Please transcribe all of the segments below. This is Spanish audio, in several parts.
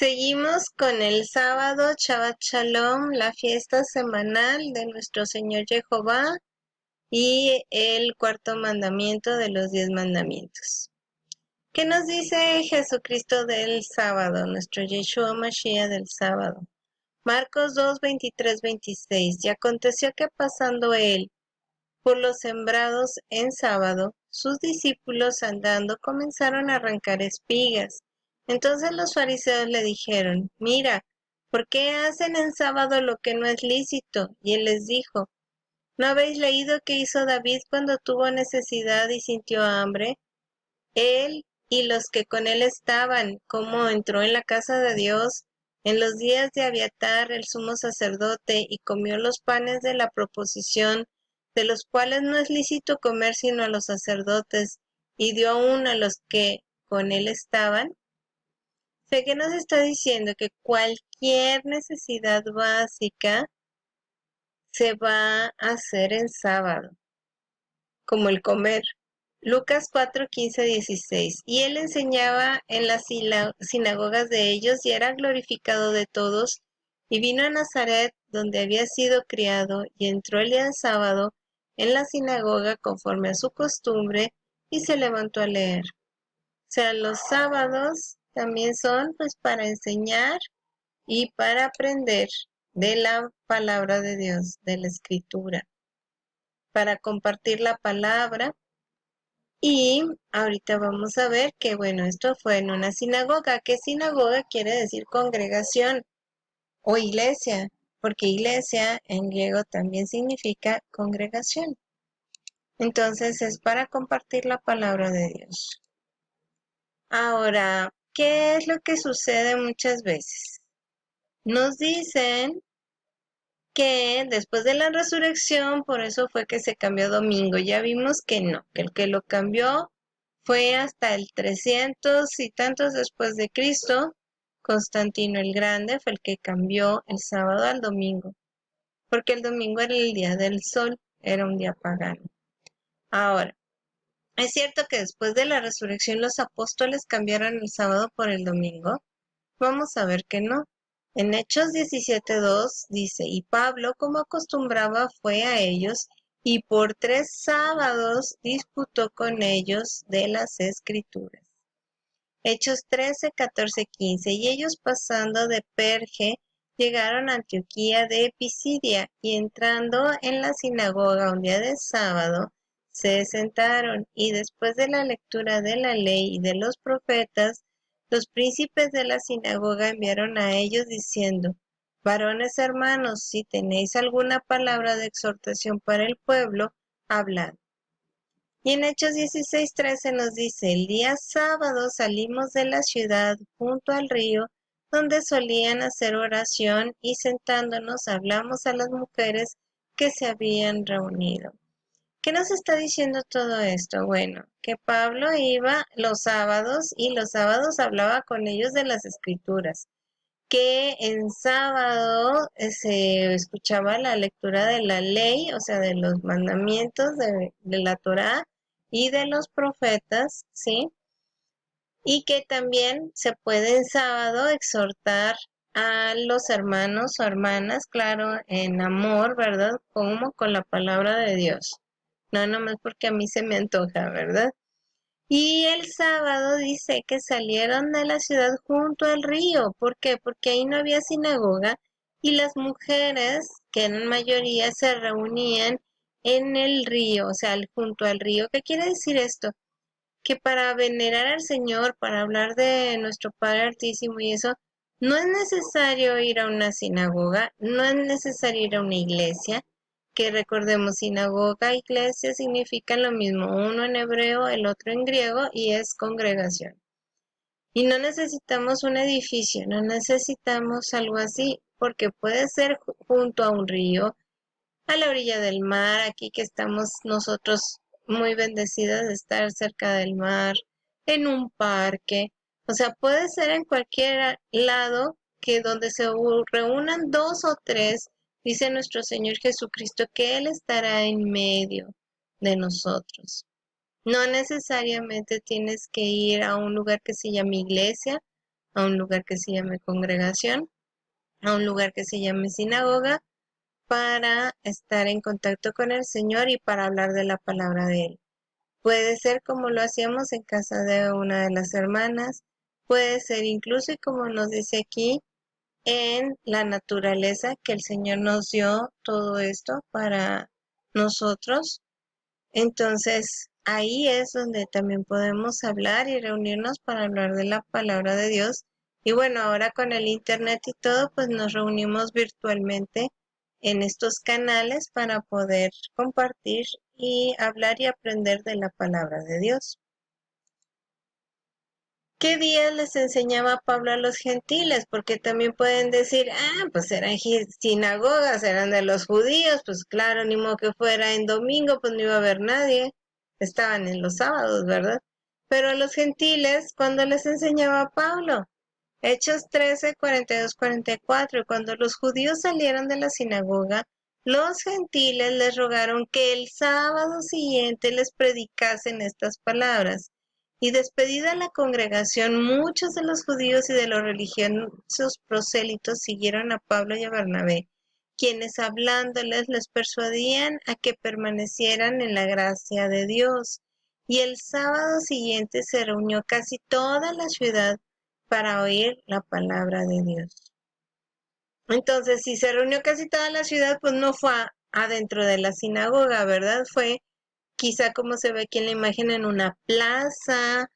Seguimos con el sábado, Shabbat Shalom, la fiesta semanal de nuestro Señor Jehová y el cuarto mandamiento de los 10 mandamientos. ¿Qué nos dice Jesucristo del sábado, nuestro Yeshua Mashiach del sábado? Marcos 2, 23, 26. Y aconteció que pasando él por los sembrados en sábado, sus discípulos andando comenzaron a arrancar espigas. Entonces los fariseos le dijeron, mira, ¿por qué hacen en sábado lo que no es lícito? Y él les dijo, ¿no habéis leído qué hizo David cuando tuvo necesidad y sintió hambre? Él y los que con él estaban, cómo entró en la casa de Dios en los días de Abiatar, el sumo sacerdote, y comió los panes de la proposición, de los cuales no es lícito comer sino a los sacerdotes, y dio aún a los que con él estaban. Sé que nos está diciendo que cualquier necesidad básica se va a hacer en sábado, como el comer. Lucas 4, 15, 16. Y él enseñaba en las sinagogas de ellos y era glorificado de todos. Y vino a Nazaret, donde había sido criado, y entró el día de sábado en la sinagoga conforme a su costumbre, y se levantó a leer. O sea, los sábados también son pues para enseñar y para aprender de la palabra de Dios, de la escritura, para compartir la palabra. Y ahorita vamos a ver que, bueno, esto fue en una sinagoga. ¿Qué sinagoga quiere decir congregación o iglesia? Porque iglesia en griego también significa congregación. Entonces es para compartir la palabra de Dios. Ahora, ¿qué es lo que sucede muchas veces? Nos dicen que después de la resurrección, por eso fue que se cambió domingo. Ya vimos que no, que el que lo cambió fue hasta el 300 y tantos después de Cristo. Constantino el Grande fue el que cambió el sábado al domingo, porque el domingo era el día del sol, era un día pagano. Ahora, es cierto que después de la resurrección los apóstoles cambiaron el sábado por el domingo. Vamos a ver que no. En Hechos 17:2 dice, y Pablo, como acostumbraba, fue a ellos, y por 3 sábados disputó con ellos de las Escrituras. Hechos 13, 14, 15, y ellos pasando de Perge, llegaron a Antioquía de Pisidia, y entrando en la sinagoga un día de sábado, se sentaron, y después de la lectura de la ley y de los profetas, los príncipes de la sinagoga enviaron a ellos diciendo, varones hermanos, si tenéis alguna palabra de exhortación para el pueblo, hablad. Y en Hechos 16:13 nos dice, el día sábado salimos de la ciudad junto al río, donde solían hacer oración, y sentándonos hablamos a las mujeres que se habían reunido. ¿Qué nos está diciendo todo esto? Bueno, que Pablo iba los sábados y los sábados hablaba con ellos de las escrituras, que en sábado se escuchaba la lectura de la ley, o sea, de los mandamientos de la Torá y de los profetas, ¿sí? Y que también se puede en sábado exhortar a los hermanos o hermanas, claro, en amor, ¿verdad? Como con la palabra de Dios. No nomás porque a mí se me antoja, ¿verdad? Y el sábado dice que salieron de la ciudad junto al río. ¿Por qué? Porque ahí no había sinagoga y las mujeres, que eran mayoría, se reunían en el río, o sea, junto al río. ¿Qué quiere decir esto? Que para venerar al Señor, para hablar de nuestro Padre Altísimo y eso, no es necesario ir a una sinagoga, no es necesario ir a una iglesia, que recordemos, sinagoga, iglesia significan lo mismo, uno en hebreo, el otro en griego, y es congregación. Y no necesitamos un edificio, no necesitamos algo así, porque puede ser junto a un río, a la orilla del mar, aquí que estamos nosotros muy bendecidas de estar cerca del mar, en un parque, o sea, puede ser en cualquier lado que donde se reúnan 2 o 3, dice nuestro Señor Jesucristo, que Él estará en medio de nosotros. No necesariamente tienes que ir a un lugar que se llama iglesia a un lugar que se llame congregación, a un lugar que se llame sinagoga, para estar en contacto con el Señor y para hablar de la palabra de Él. Puede ser como lo hacíamos en casa de una de las hermanas, puede ser incluso, y como nos dice aquí, en la naturaleza que el Señor nos dio todo esto para nosotros. Entonces, ahí es donde también podemos hablar y reunirnos para hablar de la palabra de Dios. Y bueno, ahora con el internet y todo, pues nos reunimos virtualmente en estos canales para poder compartir y hablar y aprender de la palabra de Dios. ¿Qué días les enseñaba Pablo a los gentiles? Porque también pueden decir, pues eran sinagogas, eran de los judíos, pues claro, ni modo que fuera en domingo, pues no iba a haber nadie, estaban en los sábados, ¿verdad? Pero a los gentiles, ¿cuándo les enseñaba Pablo? Hechos 13, 42, 44, y cuando los judíos salieron de la sinagoga, los gentiles les rogaron que el sábado siguiente les predicasen estas palabras. Y despedida la congregación, muchos de los judíos y de los religiosos prosélitos siguieron a Pablo y a Bernabé, quienes hablándoles les persuadían a que permanecieran en la gracia de Dios. Y el sábado siguiente se reunió casi toda la ciudad para oír la palabra de Dios. Entonces, si se reunió casi toda la ciudad, pues no fue adentro de la sinagoga, ¿verdad? Fue quizá como se ve aquí en la imagen en una plaza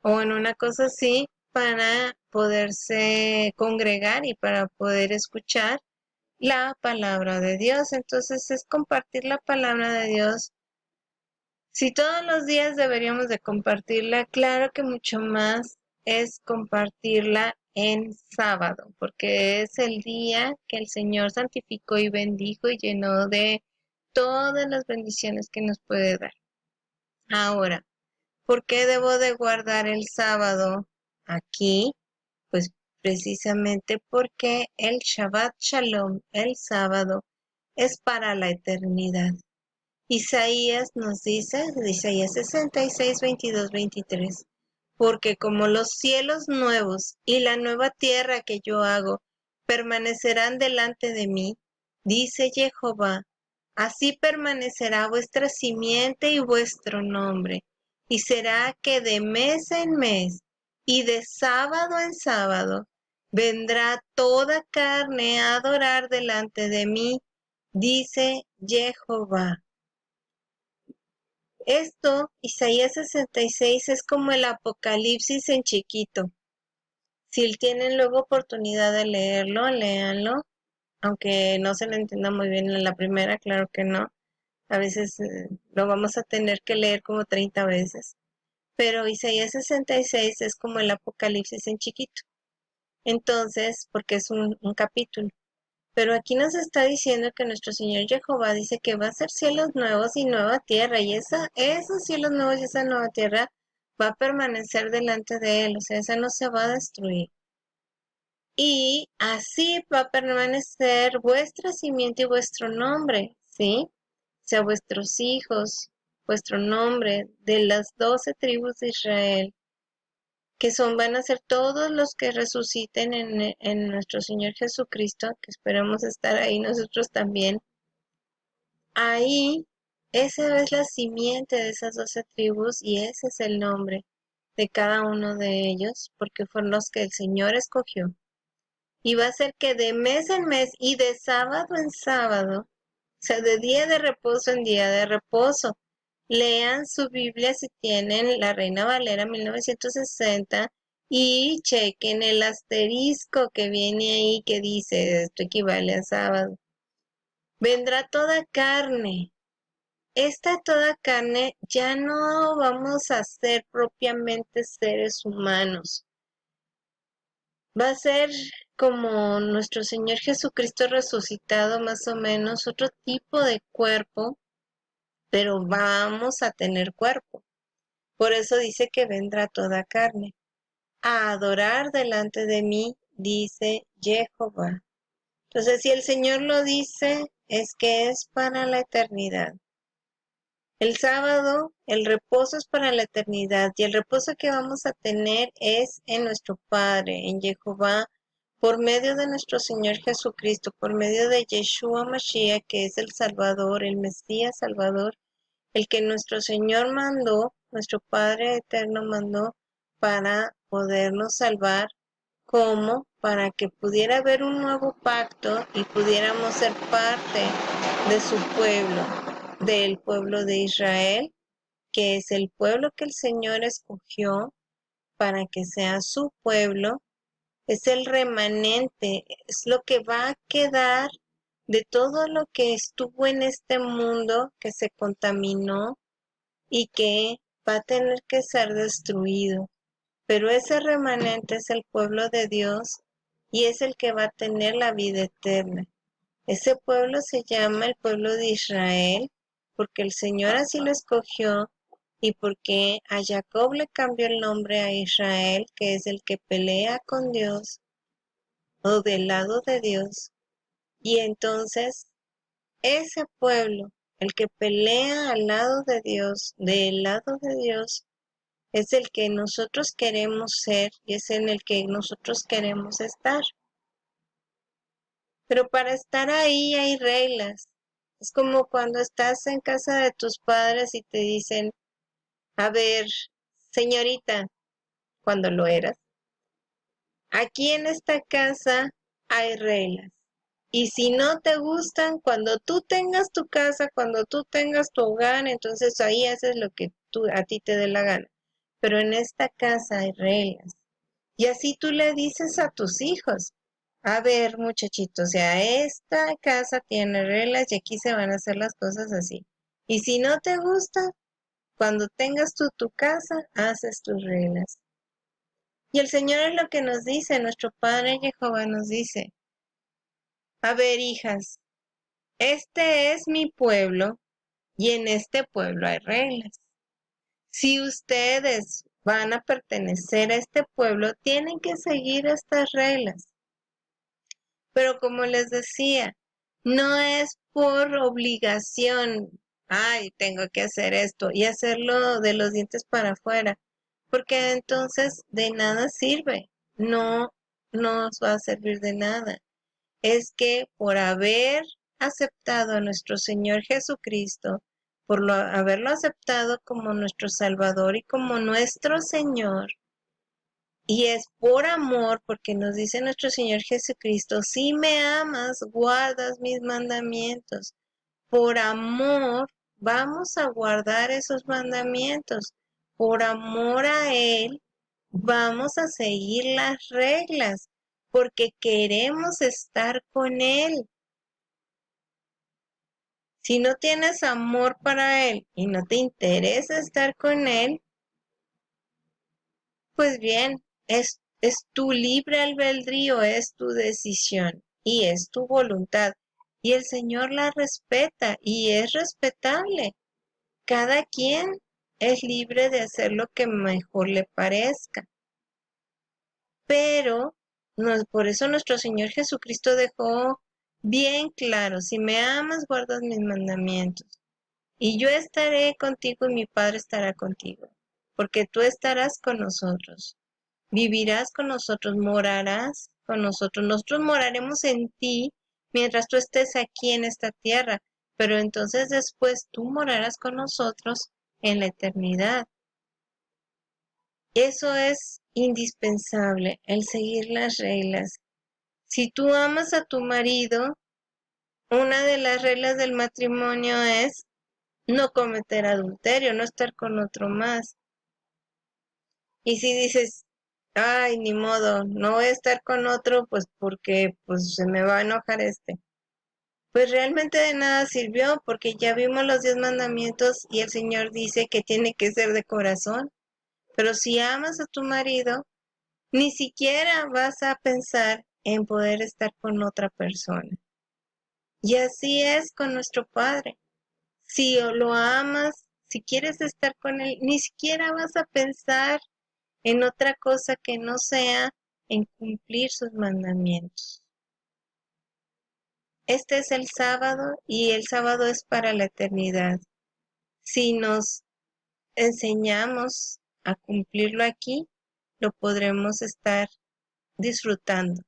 o en una cosa así para poderse congregar y para poder escuchar la palabra de Dios. Entonces es compartir la palabra de Dios. Si todos los días deberíamos de compartirla, claro que mucho más es compartirla en sábado, porque es el día que el Señor santificó y bendijo y llenó de todas las bendiciones que nos puede dar. Ahora, ¿por qué debo de guardar el sábado aquí? Pues precisamente porque el Shabbat Shalom, el sábado, es para la eternidad. Isaías nos dice, Isaías 66, 22, 23, porque como los cielos nuevos y la nueva tierra que yo hago permanecerán delante de mí, dice Jehová, así permanecerá vuestra simiente y vuestro nombre, y será que de mes en mes y de sábado en sábado vendrá toda carne a adorar delante de mí, dice Jehová. Esto, Isaías 66, es como el Apocalipsis en chiquito. Si tienen luego oportunidad de leerlo, léanlo, aunque no se lo entienda muy bien en la primera, claro que no. A veces lo vamos a tener que leer como 30 veces. Pero Isaías 66 es como el Apocalipsis en chiquito. Entonces, porque es un capítulo. Pero aquí nos está diciendo que nuestro Señor Jehová dice que va a ser cielos nuevos y nueva tierra, y esos cielos nuevos y esa nueva tierra va a permanecer delante de Él, o sea, esa no se va a destruir. Y así va a permanecer vuestra simiente y vuestro nombre, ¿sí? O sea, vuestros hijos, vuestro nombre de las 12 tribus de Israel, que van a ser todos los que resuciten en nuestro Señor Jesucristo, que esperemos estar ahí nosotros también. Ahí, esa es la simiente de esas 12 tribus y ese es el nombre de cada uno de ellos, porque fueron los que el Señor escogió. Y va a ser que de mes en mes y de sábado en sábado, o sea, de día de reposo en día de reposo, lean su Biblia si tienen la Reina Valera 1960 y chequen el asterisco que viene ahí que dice esto equivale a sábado. Vendrá toda carne. Esta toda carne ya no vamos a ser propiamente seres humanos. Va a ser como nuestro Señor Jesucristo resucitado, más o menos, otro tipo de cuerpo, pero vamos a tener cuerpo. Por eso dice que vendrá toda carne a adorar delante de mí, dice Jehová. Entonces, si el Señor lo dice, es que es para la eternidad. El sábado, el reposo es para la eternidad y el reposo que vamos a tener es en nuestro Padre, en Jehová, por medio de nuestro Señor Jesucristo, por medio de Yeshua Mashiach, que es el Salvador, el Mesías Salvador, el que nuestro Señor mandó, nuestro Padre eterno mandó para podernos salvar, como para que pudiera haber un nuevo pacto y pudiéramos ser parte de su pueblo, del pueblo de Israel, que es el pueblo que el Señor escogió para que sea su pueblo, es el remanente, es lo que va a quedar de todo lo que estuvo en este mundo que se contaminó y que va a tener que ser destruido. Pero ese remanente es el pueblo de Dios y es el que va a tener la vida eterna. Ese pueblo se llama el pueblo de Israel porque el Señor así lo escogió y porque a Jacob le cambió el nombre a Israel, que es el que pelea con Dios o del lado de Dios. Y entonces ese pueblo, el que pelea al lado de Dios, del lado de Dios, es el que nosotros queremos ser y es en el que nosotros queremos estar. Pero para estar ahí hay reglas. Es como cuando estás en casa de tus padres y te dicen, a ver, señorita, cuando lo eras, aquí en esta casa hay reglas. Y si no te gustan, cuando tú tengas tu casa, cuando tú tengas tu hogar, entonces ahí haces lo que a ti te dé la gana. Pero en esta casa hay reglas. Y así tú le dices a tus hijos, a ver, muchachitos, o sea, esta casa tiene reglas y aquí se van a hacer las cosas así. Y si no te gusta, cuando tengas tú tu casa, haces tus reglas. Y el Señor es lo que nos dice, nuestro Padre Jehová nos dice, a ver, hijas, este es mi pueblo y en este pueblo hay reglas. Si ustedes van a pertenecer a este pueblo, tienen que seguir estas reglas. Pero como les decía, no es por obligación, ay, tengo que hacer esto y hacerlo de los dientes para afuera, porque entonces de nada sirve, no nos va a servir de nada. Es que por haber aceptado a nuestro Señor Jesucristo, haberlo aceptado como nuestro Salvador y como nuestro Señor, y es por amor, porque nos dice nuestro Señor Jesucristo, si me amas, guardas mis mandamientos. Por amor, vamos a guardar esos mandamientos. Por amor a Él, vamos a seguir las reglas, porque queremos estar con Él. Si no tienes amor para Él y no te interesa estar con Él, pues bien, es tu libre albedrío, es tu decisión y es tu voluntad. Y el Señor la respeta y es respetable. Cada quien es libre de hacer lo que mejor le parezca. Pero por eso nuestro Señor Jesucristo dejó bien claro, si me amas, guardas mis mandamientos. Y yo estaré contigo y mi Padre estará contigo, porque tú estarás con nosotros. Vivirás con nosotros, morarás con nosotros. Nosotros moraremos en ti mientras tú estés aquí en esta tierra, pero entonces después tú morarás con nosotros en la eternidad. Eso es indispensable, el seguir las reglas. Si tú amas a tu marido, una de las reglas del matrimonio es no cometer adulterio, no estar con otro más. Y si dices, ay, ni modo, no voy a estar con otro, pues porque pues se me va a enojar este. Pues realmente de nada sirvió, porque ya vimos los 10 mandamientos y el Señor dice que tiene que ser de corazón. Pero si amas a tu marido, ni siquiera vas a pensar en poder estar con otra persona. Y así es con nuestro Padre. Si lo amas, si quieres estar con Él, ni siquiera vas a pensar en otra cosa que no sea en cumplir sus mandamientos. Este es el sábado y el sábado es para la eternidad. si nos enseñamos a cumplirlo aquí, lo podremos estar disfrutando